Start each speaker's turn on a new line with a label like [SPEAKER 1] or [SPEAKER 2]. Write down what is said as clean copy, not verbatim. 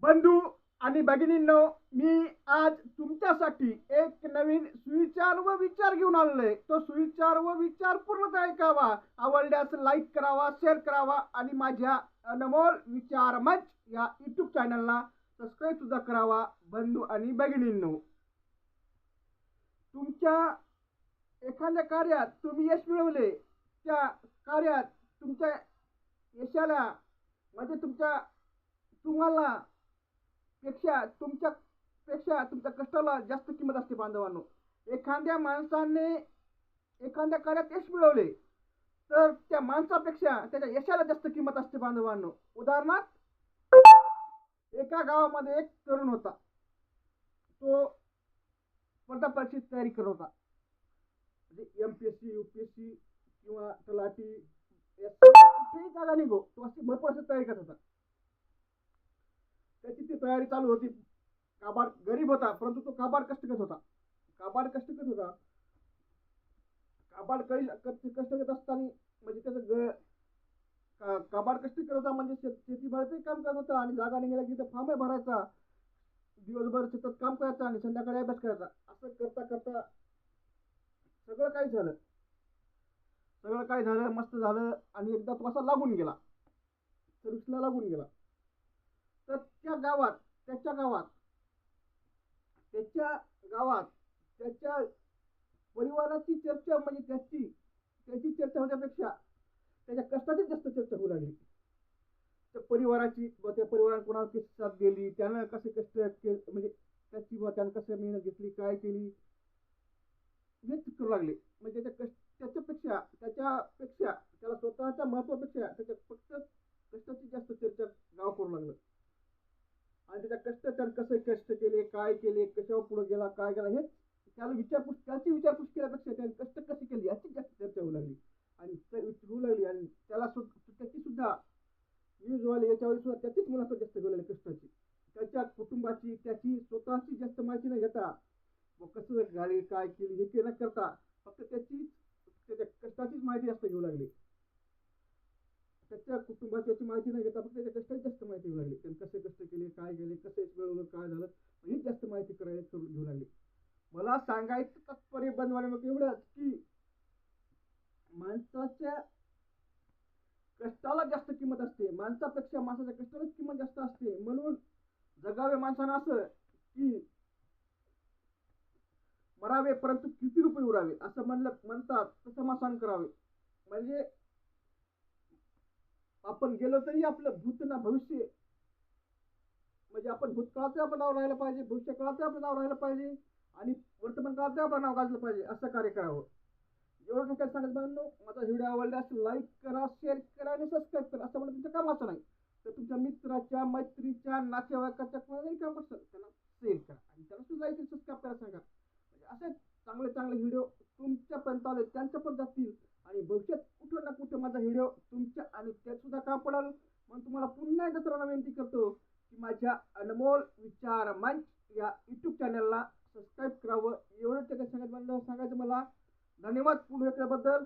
[SPEAKER 1] बंधू आणि भगिनींनो, मी आज तुमच्यासाठी एक नवीन सुविचार व विचार घेऊन आलेलो. तो सुविचार व विचार पूर्णतः ऐकावा. आवडल्यास लाईक करावा, शेअर करावा आणि माझ्या अनमोल विचार मंच या यूट्यूब चॅनलला सबस्क्राईब सुद्धा करावा. बंधू आणि भगिनींनो, तुमच्या एखाद्या कार्यात तुम्ही यश मिळवले, त्या कार्यात तुमच्या यशाला म्हणजे तुम्हाला तुमच्या कष्टाला जास्त किंमत असते बांधवांनो. एखाद्या माणसाने एखाद्या कार्यात यश मिळवले तर त्या माणसापेक्षा त्याच्या यशाला जास्त किंमत असते बांधवांनो. उदाहरणार्थ, एका गावामध्ये एक तरुण होता. तो स्पर्धा परीक्षेची तयारी करत होता. म्हणजे MPSC, UPSC किंवा तलाठी या कुठेही जागा निघो, तो अशी भरपूर अशी तयारी करत होता. त्याची ती तयारी चालू होती. गरीब होता, परंतु तो काबाड कष्ट करत होता. काबाड कष्ट करत होता. काबाड कष्ट करत असताना म्हणजे काबाड कष्ट करत होता म्हणजे शेतीमालाचंही काम करत होता आणि जागा निघाला की फॉर्म भरायचा, दिवसभर शेतात काम करायचं आणि संध्याकाळी अभ्यास करायचा. असं करता करता सगळं काही झालं, मस्त झालं आणि एकदा तो असा लागून गेला, सर्विसला लागून गेला. तर त्याच्या गावात त्याच्या परिवाराची चर्चा म्हणजे त्याची चर्चा होण्यापेक्षा त्याच्या कष्टाची जास्त चर्चा होऊ लागली. त्या परिवाराने कोणाला कशी साथ दिली, त्यानं कसे कष्ट केले, म्हणजे त्यानं कसं मेहनत घेतली, काय केली, हेच करू लागले. म्हणजे त्याच्यापेक्षा त्याला स्वतःच्या महत्वापेक्षा त्याच्या फक्त कष्टाची जास्त चर्चा गाव करू लागलं. आणि त्यानं कसे कष्ट केले, काय केले, कशावर पुढे गेला, काय गेला, हे त्याची विचारपूस केल्यापेक्षा त्याने कष्ट कशी केली याची जास्त चर्चा होऊ लागली. आणि त्याची सुद्धा न्यूजवाले याच्यावर सुद्धा त्याचीच मुलाखत जास्त घेऊ लागली कष्टाची. त्याच्या कुटुंबाची, त्याची स्वतःची जास्त माहिती न घेता, मग कसं झाली, काय केली हे न करता फक्त त्याच्या कष्टाचीच माहिती जास्त घेऊ लागली. त्याच्या कुटुंबाची माहिती न घेता फक्त त्याच्या कष्टाची जास्त माहिती घेऊ लागली. त्यांनी कसे कष्ट केले, काय केले, कसे मिळवलं, काय झालं, हीच जास्त माहिती घेऊ लागली. मला सांगायचं तात्पर्य बनवायला एवढंच की माणसाच्या कष्टाला जास्त किंमत असते. माणसापेक्षा माणसाच्या कष्टालाच किंमत जास्त असते. म्हणून जगावे माणसानं असं की मरावे परंतु किती रुपये उरावे, असं म्हणतात तसं माणसानं करावे. म्हणजे आपण गेलो तरी आपलं भूत ना भविष्य, म्हणजे आपण भूतकाळाचं आपलं नाव राहिलं पाहिजे, भविष्य काळाचं आपलं नाव राहिलं पाहिजे आणि वर्तमान काळाचं आपलं नाव गाजलं पाहिजे. असं कार्य करावं. एवढं काय सांगत बघांनो, माझा व्हिडिओ आवडल्यास लाईक करा, शेअर करा आणि सबस्क्राईब करा. असं म्हणून तुमचं कामाचं नाही, तर तुमच्या मित्राच्या, मैत्रीच्या, नातेवाईकाच्या कोणालाही काम असतं त्यांना शेअर करा आणि त्याला सुद्धा लाईक सबस्क्राईब करा सांगा. म्हणजे असे चांगले व्हिडिओ तुमच्यापर्यंत आले, त्यांच्यापर्यंत जातील आणि भविष्यात कुठं ना कुठं माझा व्हिडिओ तुमच्या आणि त्यात सुद्धा काम पडेल. म्हणून तुम्हाला पुन्हा एकदा सर्वांना विनंती करतो की माझ्या अनमोल विचार मंच या यूट्यूब चॅनलला सबस्क्राईब करावं. एवढं सांगायचं मला. धन्यवाद पुढे ऐकल्याबद्दल.